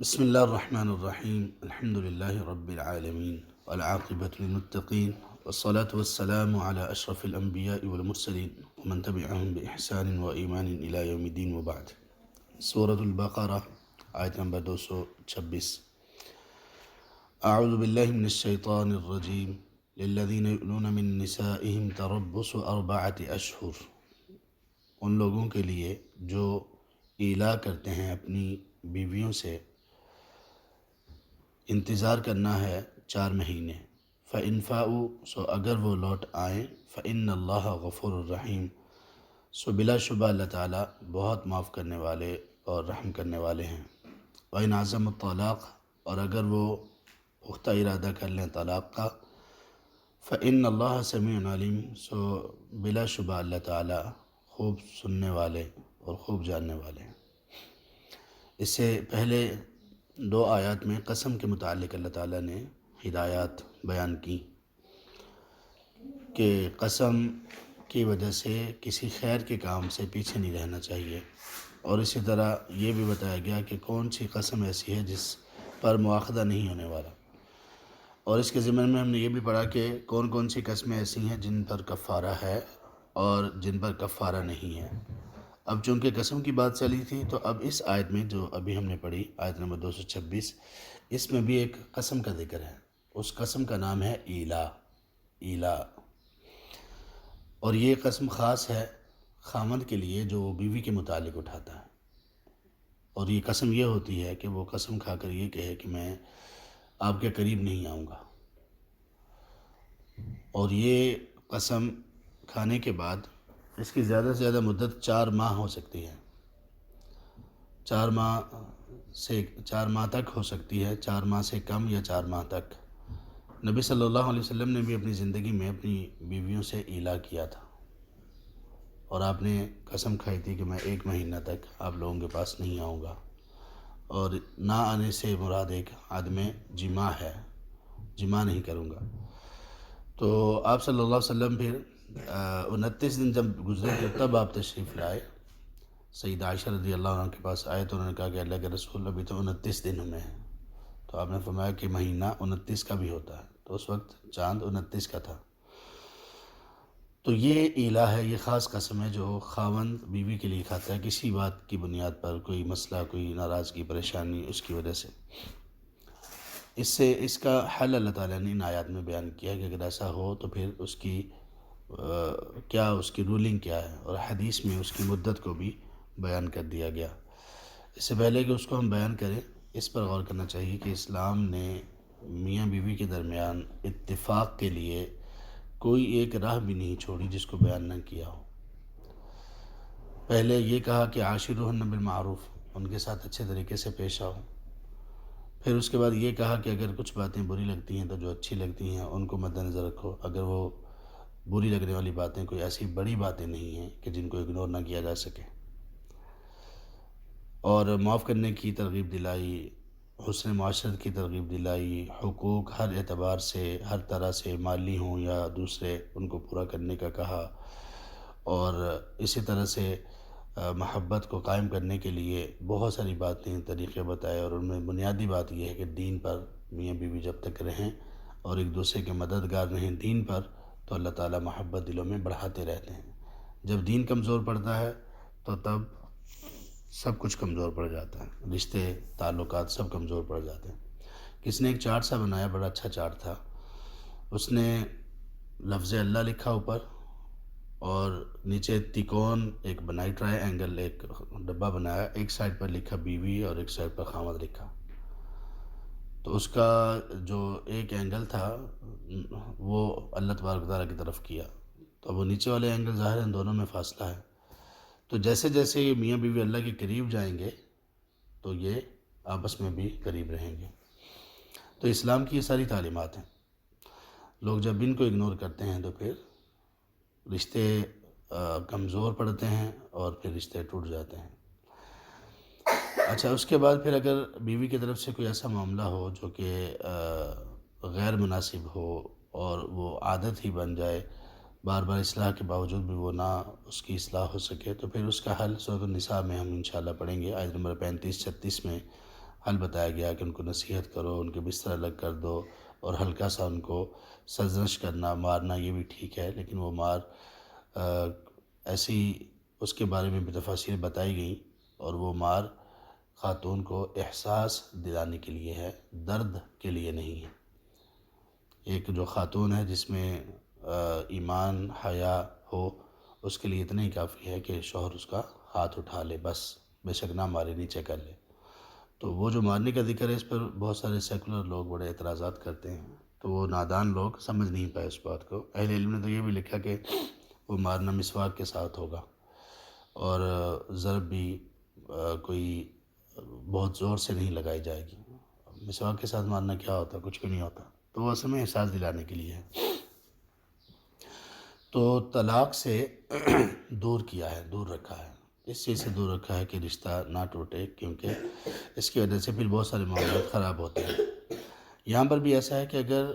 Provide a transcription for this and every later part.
بسم اللہ الرحمن الرحیم الحمد للہ رب العالمین والعاقبۃ للمتقین والصلاة والسلام علی اشرف الانبیاء والمرسلین ومن تبعهم بإحسان وایمان الی یوم الدین وبعد۔ سورۃ البقرہ آیت نمبر 226۔ اعوذ باللہ من الشیطان الرجیم للذین یؤلون من نسائهم تربص 4 اشہر۔ ان لوگوں کے لیے جو ایلا کرتے ہیں اپنی بیویوں سے انتظار کرنا ہے 4 مہینے۔ فَإِن فَاءُوا سو اگر وہ لوٹ آئیں فَإِنَّ اللَّهَ غَفُورٌ رَحِيمٌ سو بلا شبہ اللہ تعالیٰ بہت معاف کرنے والے اور رحم کرنے والے ہیں۔ وَإِنْ عَزَمُوا الطَّلَاقَ اور اگر وہ پختہ ارادہ کر لیں طلاق کا فَإِنَّ اللَّهَ سَمِيعٌ عَلِيمٌ سو بلا شبہ اللہ تعالیٰ خوب سننے والے اور خوب جاننے والے ہیں۔ اس سے پہلے 2 آیات میں قسم کے متعلق اللہ تعالیٰ نے ہدایات بیان کی کہ قسم کی وجہ سے کسی خیر کے کام سے پیچھے نہیں رہنا چاہیے، اور اسی طرح یہ بھی بتایا گیا کہ کون سی قسم ایسی ہے جس پر مواخذہ نہیں ہونے والا، اور اس کے ضمن میں ہم نے یہ بھی پڑھا کہ کون کون سی قسمیں ایسی ہیں جن پر کفارہ ہے اور جن پر کفارہ نہیں ہے۔ اب چونکہ قسم کی بات چلی تھی تو اب اس آیت میں جو ابھی ہم نے پڑھی آیت نمبر 226، اس میں بھی ایک قسم کا ذکر ہے۔ اس قسم کا نام ہے ایلا، اور یہ قسم خاص ہے خامند کے لیے جو وہ بیوی کے متعلق اٹھاتا ہے، اور یہ قسم یہ ہوتی ہے کہ وہ قسم کھا کر یہ کہے کہ میں آپ کے قریب نہیں آؤں گا، اور یہ قسم کھانے کے بعد اس کی زیادہ سے زیادہ مدت 4 ماہ ہو سکتی ہے، 4 ماہ تک ہو سکتی ہے، 4 ماہ سے کم یا 4 ماہ تک۔ نبی صلی اللہ علیہ وسلم نے بھی اپنی زندگی میں اپنی بیویوں سے ایلا کیا تھا، اور آپ نے قسم کھائی تھی کہ میں 1 مہینہ تک آپ لوگوں کے پاس نہیں آؤں گا، اور نہ آنے سے مراد ایک عدم جماع ہے، جماع نہیں کروں گا۔ تو آپ صلی اللہ علیہ وسلم پھر 29 دن جب گزرے تھے تب آپ تشریف لائے، سیدہ عائشہ رضی اللہ عنہ کے پاس آئے تو انہوں نے کہا کہ اللہ کے رسول ابھی تو 29 دن میں ہیں، تو آپ نے فرمایا کہ مہینہ 29 کا بھی ہوتا ہے، تو اس وقت چاند 29 کا تھا۔ تو یہ ایلا ہے، یہ خاص قسم ہے جو خاوند بیوی کے لیے کھاتا ہے کسی بات کی بنیاد پر، کوئی مسئلہ، کوئی ناراضگی، پریشانی، اس کی وجہ سے۔ اس کا حل اللہ تعالیٰ نے ان آیات میں بیان کیا کہ اگر ایسا ہو تو پھر اس کی اس کی رولنگ کیا ہے، اور حدیث میں اس کی مدت کو بھی بیان کر دیا گیا۔ اس سے پہلے کہ اس کو ہم بیان کریں، اس پر غور کرنا چاہیے کہ اسلام نے میاں بیوی کے درمیان اتفاق کے لیے کوئی ایک راہ بھی نہیں چھوڑی جس کو بیان نہ کیا ہو۔ پہلے یہ کہا کہ عاشروہن بالمعروف، ان کے ساتھ اچھے طریقے سے پیش آؤ۔ پھر اس کے بعد یہ کہا کہ اگر کچھ باتیں بری لگتی ہیں تو جو اچھی لگتی ہیں ان کو مد نظر رکھو، اگر وہ بری لگنے والی باتیں کوئی ایسی بڑی باتیں نہیں ہیں کہ جن کو اگنور نہ کیا جا سکے، اور معاف کرنے کی ترغیب دلائی، حسن معاشرت کی ترغیب دلائی، حقوق ہر اعتبار سے، ہر طرح سے، مالی ہوں یا دوسرے، ان کو پورا کرنے کا کہا، اور اسی طرح سے محبت کو قائم کرنے کے لیے بہت ساری باتیں، طریقے بتائے، اور ان میں بنیادی بات یہ ہے کہ دین پر میاں بیوی جب تک رہیں اور ایک دوسرے کے مددگار رہیں دین پر، تو اللہ تعالیٰ محبت دلوں میں بڑھاتے رہتے ہیں۔ جب دین کمزور پڑتا ہے تو تب سب کچھ کمزور پڑ جاتا ہے، رشتے، تعلقات سب کمزور پڑ جاتے ہیں۔ کس نے ایک چارٹ سا بنایا، بڑا اچھا چارٹ تھا، اس نے لفظ اللہ لکھا اوپر، اور نیچے تکون ایک بنائی، ٹرائی اینگل ایک ڈبہ بنایا، ایک سائڈ پر لکھا بیوی اور ایک سائڈ پر خاوند لکھا۔ تو اس کا جو ایک اینگل تھا وہ اللہ تبارک و تعالیٰ کی طرف کیا، تو وہ نیچے والے اینگل ظاہر ہیں دونوں میں فاصلہ ہے، تو جیسے جیسے یہ میاں بیوی اللہ کے قریب جائیں گے تو یہ آپس میں بھی قریب رہیں گے۔ تو اسلام کی یہ ساری تعلیمات ہیں۔ لوگ جب ان کو اگنور کرتے ہیں تو پھر رشتے کمزور پڑتے ہیں اور پھر رشتے ٹوٹ جاتے ہیں۔ اچھا، اس کے بعد پھر اگر بیوی کی طرف سے کوئی ایسا معاملہ ہو جو کہ غیر مناسب ہو اور وہ عادت ہی بن جائے، بار بار اصلاح کے باوجود بھی وہ نہ اس کی اصلاح ہو سکے، تو پھر اس کا حل سورۃ النساء میں ہم انشاءاللہ پڑھیں گے، آیت نمبر 35-36 میں حل بتایا گیا کہ ان کو نصیحت کرو، ان کے بستر الگ کر دو، اور ہلکا سا ان کو سرزنش کرنا، مارنا یہ بھی ٹھیک ہے، لیکن وہ مار ایسی اس کے بارے میں بھی تفاصیل بتائی گئیں، اور وہ مار خاتون کو احساس دلانے کے لیے ہے، درد کے لیے نہیں ہے۔ ایک جو خاتون ہے جس میں ایمان حیا ہو، اس کے لیے اتنا ہی کافی ہے کہ شوہر اس کا ہاتھ اٹھا لے، بس بے شک نہ مارے، نیچے کر لے۔ تو وہ جو مارنے کا ذکر ہے، اس پر بہت سارے سیکولر لوگ بڑے اعتراضات کرتے ہیں، تو وہ نادان لوگ سمجھ نہیں پائے اس بات کو۔ اہل علم نے تو یہ بھی لکھا کہ وہ مارنا مسواک کے ساتھ ہوگا، اور ضرب بھی کوئی بہت زور سے نہیں لگائی جائے گی۔ مسواک کے ساتھ مارنا کیا ہوتا ہے؟ کچھ بھی نہیں ہوتا، تو وہ اصل میں احساس دلانے کے لیے ہے۔ تو طلاق سے دور کیا ہے، دور رکھا ہے، اس چیز سے دور رکھا ہے کہ رشتہ نہ ٹوٹے، کیونکہ اس کی وجہ سے پھر بہت سارے معاملات خراب ہوتے ہیں۔ یہاں پر بھی ایسا ہے کہ اگر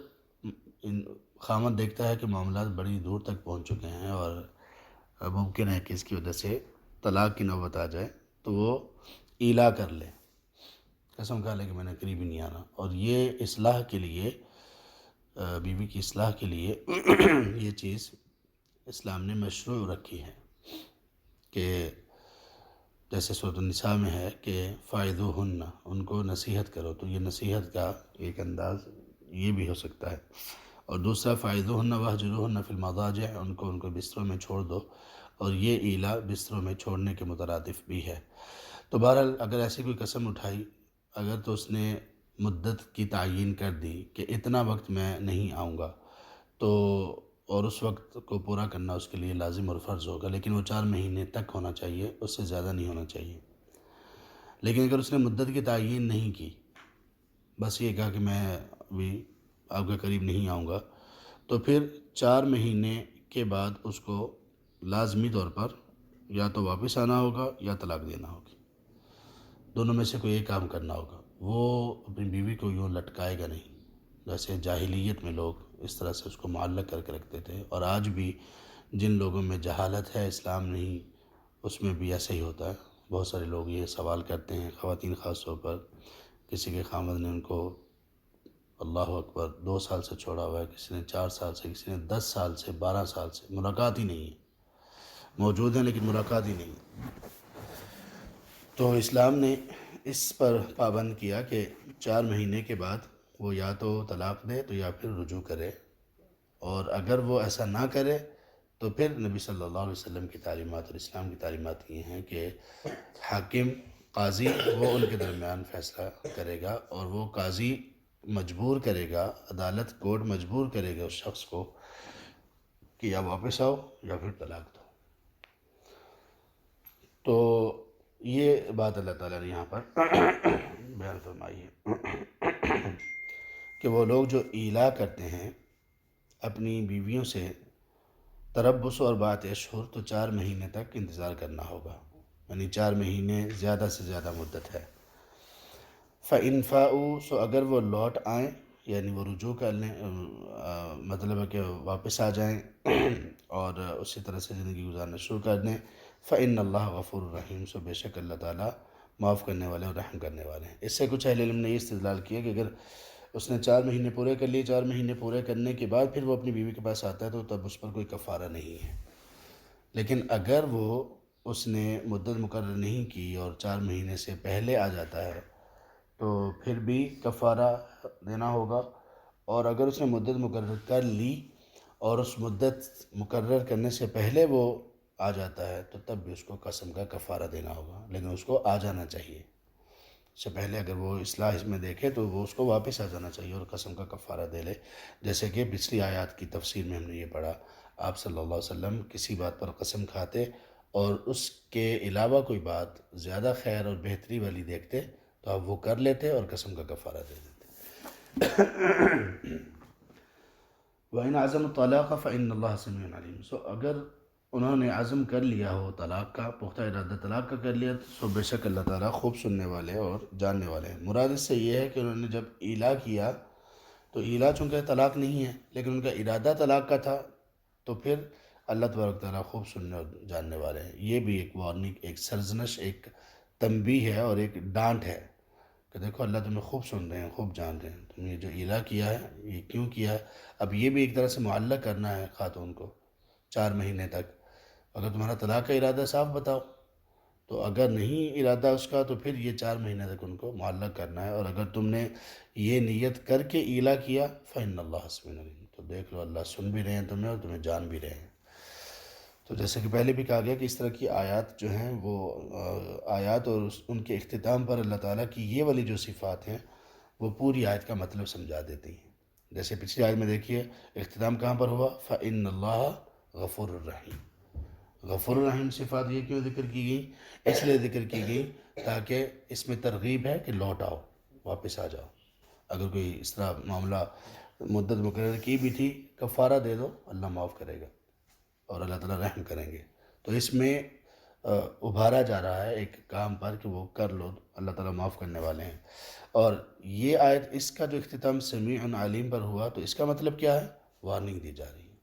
خامد دیکھتا ہے کہ معاملات بڑی دور تک پہنچ چکے ہیں اور ممکن ہے کہ اس کی وجہ سے طلاق کی نوبت آ جائے، تو وہ ایلا کر لے، قسم کھا لے کہ میں نے قریب ہی نہیں آنا۔ اور یہ اصلاح کے لیے، بیوی کی اصلاح کے لیے یہ چیز اسلام نے مشروع رکھی ہے کہ جیسے سورۃ النساء میں ہے کہ فائدوہن، ان کو نصیحت کرو، تو یہ نصیحت کا ایک انداز یہ بھی ہو سکتا ہے۔ اور دوسرا فائدوہن واہجروہن فی المضاجع، ان کو بستروں میں چھوڑ دو، اور یہ ایلا بستروں میں چھوڑنے کے مترادف بھی ہے۔ تو بہرحال اگر ایسی کوئی قسم اٹھائی، اگر تو اس نے مدت کی تعیین کر دی کہ اتنا وقت میں نہیں آؤں گا، تو اور اس وقت کو پورا کرنا اس کے لیے لازم اور فرض ہوگا، لیکن وہ 4 مہینے تک ہونا چاہیے، اس سے زیادہ نہیں ہونا چاہیے۔ لیکن اگر اس نے مدت کی تعیین نہیں کی، بس یہ کہا کہ میں ابھی آپ کے قریب نہیں آؤں گا، تو پھر 4 مہینے کے بعد اس کو لازمی طور پر یا تو واپس آنا ہوگا یا طلاق دینا ہوگی، دونوں میں سے کوئی ایک کام کرنا ہوگا۔ وہ اپنی بیوی کو یوں لٹکائے گا نہیں، جیسے جاہلیت میں لوگ اس طرح سے اس کو معلق کر کے رکھتے تھے، اور آج بھی جن لوگوں میں جہالت ہے، اسلام نہیں، اس میں بھی ایسا ہی ہوتا ہے۔ بہت سارے لوگ یہ سوال کرتے ہیں، خواتین خاص طور پر، کسی کے خامد نے ان کو اللہ اکبر 2 سال سے چھوڑا ہوا ہے، کسی نے 4 سال سے، کسی نے 10 سال سے، 12 سال سے، ملاقات ہی نہیں ہے، موجود ہیں لیکن ملاقات ہی نہیں ہے۔ تو اسلام نے اس پر پابند کیا کہ 4 مہینے کے بعد وہ یا تو طلاق دے تو یا پھر رجوع کرے، اور اگر وہ ایسا نہ کرے تو پھر نبی صلی اللہ علیہ وسلم کی تعلیمات اور اسلام کی تعلیمات یہ ہیں کہ حاکم، قاضی، وہ ان کے درمیان فیصلہ کرے گا، اور وہ قاضی مجبور کرے گا، عدالت کورٹ مجبور کرے گا اس شخص کو کہ یا واپس آؤ یا پھر طلاق دو۔ تو یہ بات اللہ تعالیٰ نے یہاں پر بیان فرمائی ہے کہ وہ لوگ جو ایلا کرتے ہیں اپنی بیویوں سے، تربص اور بات اشہر، تو 4 مہینے تک انتظار کرنا ہوگا، یعنی 4 مہینے زیادہ سے زیادہ مدت ہے۔ فَإِنْ فَاءُوا، سو اگر وہ لوٹ آئیں، یعنی وہ رجوع کر لیں، مطلب ہے کہ واپس آ جائیں اور اسی طرح سے زندگی گزارنا شروع کر دیں، فَإِنَّ اللَّهَ غَفُورٌ رَحِيمٌ، سو بے شک اللہ تعالیٰ معاف کرنے والے اور رحم کرنے والے ہیں۔ اس سے کچھ اہل علم نے یہ استدلال کیا کہ اگر اس نے 4 مہینے پورے کر لیے، 4 مہینے پورے کرنے کے بعد پھر وہ اپنی بیوی کے پاس آتا ہے تو تب اس پر کوئی کفارہ نہیں ہے، لیکن اگر وہ اس نے مدت مقرر نہیں کی اور 4 مہینے سے پہلے آ جاتا ہے تو پھر بھی کفارہ دینا ہوگا، اور اگر اس نے مدت مقرر کر لی اور اس مدت مقرر کرنے سے پہلے وہ آ جاتا ہے تو تب بھی اس کو قسم کا کفارہ دینا ہوگا، لیکن اس کو آ جانا چاہیے اس سے پہلے۔ اگر وہ اصلاح اس میں دیکھے تو وہ اس کو واپس آ جانا چاہیے اور قسم کا کفارہ دے لے، جیسے کہ پچھلی آیات کی تفسیر میں ہم نے یہ پڑھا، آپ صلی اللہ علیہ وسلم کسی بات پر قسم کھاتے اور اس کے علاوہ کوئی بات زیادہ خیر اور بہتری والی دیکھتے تو آپ وہ کر لیتے اور قسم کا کفارہ دے دیتے۔ وَإِنْ عَزَمُوا الطَّلَاقَ فَإِنَّ اللَّهَ سَمِيعٌ عَلِيمٌ، سو اگر انہوں نے عزم کر لیا ہو طلاق کا، پختہ ارادہ طلاق کا کر لیا، تو بے شک اللہ تعالیٰ خوب سننے والے اور جاننے والے ہیں۔ مراد اس سے یہ ہے کہ انہوں نے جب ایلا کیا تو ایلا چونکہ طلاق نہیں ہے لیکن ان کا ارادہ طلاق کا تھا، تو پھر اللہ تبارک تعالیٰ خوب سننے اور جاننے والے ہیں۔ یہ بھی ایک وارننگ، ایک سرزنش، ایک تنبیہ ہے اور ایک ڈانٹ ہے کہ دیکھو اللہ تمہیں خوب سن رہے ہیں، خوب جان رہے ہیں، تم یہ جو ایلا کیا ہے یہ کیوں کیا ہے. اب یہ بھی ایک طرح سے معلق کرنا ہے خاتون کو 4 مہینے تک. اگر تمہارا طلاق کا ارادہ صاف بتاؤ، تو اگر نہیں ارادہ اس کا تو پھر یہ 4 مہینے تک ان کو معلق کرنا ہے. اور اگر تم نے یہ نیت کر کے ایلا کیا فَإِنَّ اللَّهَ سَمِيعٌ عَلِيمٌ، تو دیکھ لو اللہ سن بھی رہے ہیں تمہیں اور تمہیں جان بھی رہے ہیں. تو جیسے کہ پہلے بھی کہا گیا کہ اس طرح کی آیات جو ہیں وہ آیات اور ان کے اختتام پر اللہ تعالیٰ کی یہ والی جو صفات ہیں وہ پوری آیت کا مطلب سمجھا دیتی ہیں. جیسے پچھلی آیت میں دیکھیے اختتام کہاں پر ہوا، فَإِنَّ اللَّهَ غَفُورٌ رَحِيمٌ. غفور الرحیم صفات یہ کیوں ذکر کی گئی؟ اس لیے ذکر کی گئی تاکہ اس میں ترغیب ہے کہ لوٹ آؤ، واپس آ جاؤ. اگر کوئی اس طرح معاملہ مدت مقرر کی بھی تھی، کفارہ دے دو، اللہ معاف کرے گا اور اللہ تعالیٰ رحم کریں گے. تو اس میں ابھارا جا رہا ہے ایک کام پر کہ وہ کر لو، اللہ تعالیٰ معاف کرنے والے ہیں. اور یہ آیت اس کا جو اختتام سمیع علیم پر ہوا تو اس کا مطلب کیا ہے؟ وارننگ دی جا رہی ہے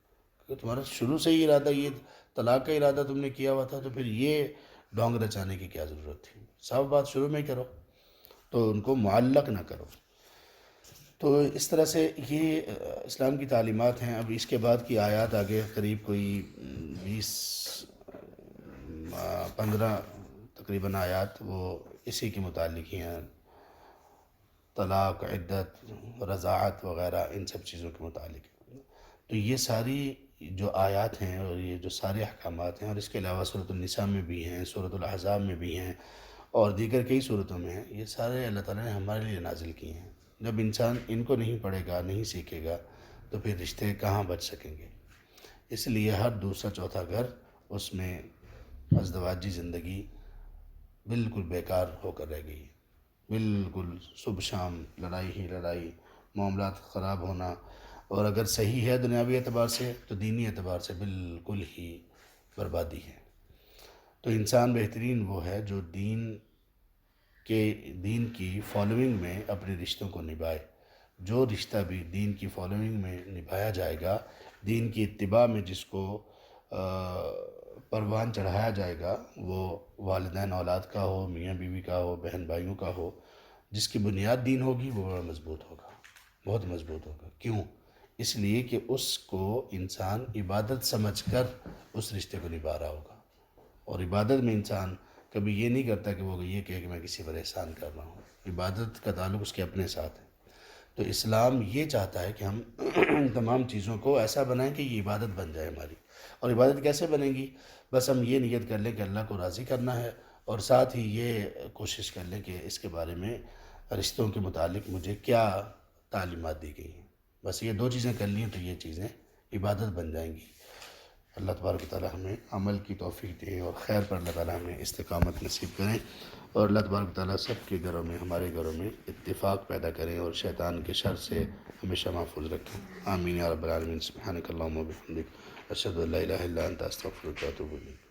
کہ تمہارا شروع سے ہی ارادہ یہ طلاق کا ارادہ تم نے کیا ہوا تھا، تو پھر یہ ڈونگ رچانے کی کیا ضرورت تھی؟ صاف بات شروع میں کرو، تو ان کو معلق نہ کرو. تو اس طرح سے یہ اسلام کی تعلیمات ہیں. اب اس کے بعد کی آیات آگے قریب کوئی 15 تقریباً آیات وہ اسی کے متعلق ہی ہیں، طلاق، عدت، رضاعت وغیرہ ان سب چیزوں کے متعلق. تو یہ ساری جو آیات ہیں اور یہ جو سارے احکامات ہیں، اور اس کے علاوہ سورۃ النساء میں بھی ہیں، سورۃ الاحزاب میں بھی ہیں اور دیگر کئی صورتوں میں ہیں، یہ سارے اللہ تعالیٰ نے ہمارے لیے نازل کیے ہیں. جب انسان ان کو نہیں پڑھے گا، نہیں سیکھے گا، تو پھر رشتے کہاں بچ سکیں گے؟ اس لیے ہر دوسرا چوتھا گھر اس میں ازدواجی زندگی بالکل بیکار ہو کر رہ گئی ہے. بالکل صبح شام لڑائی ہی لڑائی، معاملات خراب ہونا. اور اگر صحیح ہے دنیاوی اعتبار سے تو دینی اعتبار سے بالکل ہی بربادی ہے. تو انسان بہترین وہ ہے جو دین کی فالوئنگ میں اپنے رشتوں کو نبھائے. جو رشتہ بھی دین کی فالوئنگ میں نبھایا جائے گا، دین کی اتباع میں جس کو پروان چڑھایا جائے گا، وہ والدین اولاد کا ہو، میاں بیوی کا ہو، بہن بھائیوں کا ہو، جس کی بنیاد دین ہوگی وہ بڑا مضبوط ہوگا، بہت مضبوط ہوگا. کیوں؟ اس لیے کہ اس کو انسان عبادت سمجھ کر اس رشتے کو نبھا رہا ہوگا. اور عبادت میں انسان کبھی یہ نہیں کرتا کہ وہ یہ کہے کہ میں کسی پر احسان کر رہا ہوں. عبادت کا تعلق اس کے اپنے ساتھ ہے. تو اسلام یہ چاہتا ہے کہ ہم تمام چیزوں کو ایسا بنائیں کہ یہ عبادت بن جائے ہماری. اور عبادت کیسے بنے گی؟ بس ہم یہ نیت کر لیں کہ اللہ کو راضی کرنا ہے، اور ساتھ ہی یہ کوشش کر لیں کہ اس کے بارے میں رشتوں کے متعلق مجھے کیا تعلیمات دی گئی ہیں. بس یہ 2 چیزیں کر لیں تو یہ چیزیں عبادت بن جائیں گی. اللہ تبارک و تعالی ہمیں عمل کی توفیق دے اور خیر پر اللہ تعالی ہمیں استقامت نصیب کریں، اور اللہ تبارک و تعالی سب کے گھروں میں، ہمارے گھروں میں اتفاق پیدا کریں اور شیطان کے شر سے ہمیشہ محفوظ رکھیں. آمین یا رب العالمین. سبحانک اللہم و بحمدک، اشہد ان لا الہ الا انت، استغفرک و اتوب الیک.